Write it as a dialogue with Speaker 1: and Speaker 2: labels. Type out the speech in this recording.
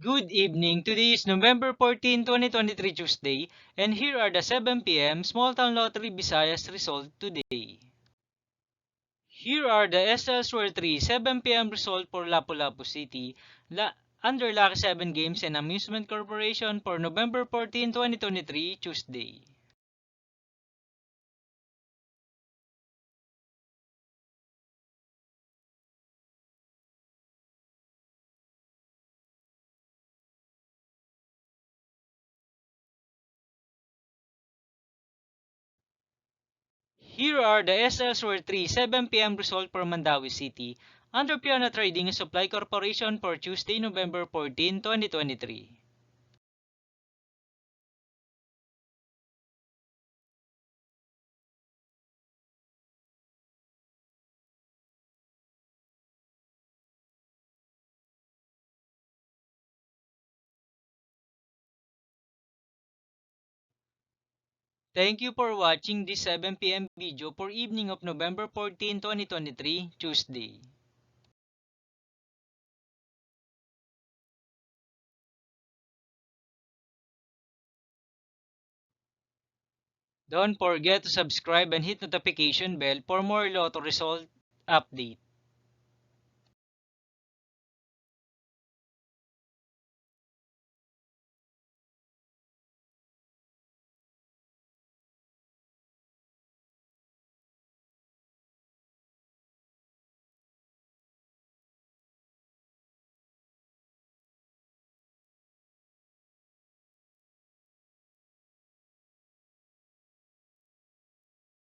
Speaker 1: Good evening. Today is November 14, 2023 Tuesday, and here are the 7 p.m. Small Town Lottery Visayas result today. Here are the SL Square 3 7 p.m. result for Lapu-Lapu City, under Lucky 7 Games and Amusement Corporation for November 14, 2023 Tuesday. Here are the SL Square 3 7 p.m. result for Mandawi City, under Piana Trading and Supply Corporation for Tuesday, November 14, 2023. Thank you for watching this 7 p.m. video for evening of November 14, 2023, Tuesday. Don't forget to subscribe and hit notification bell for more Lotto result update.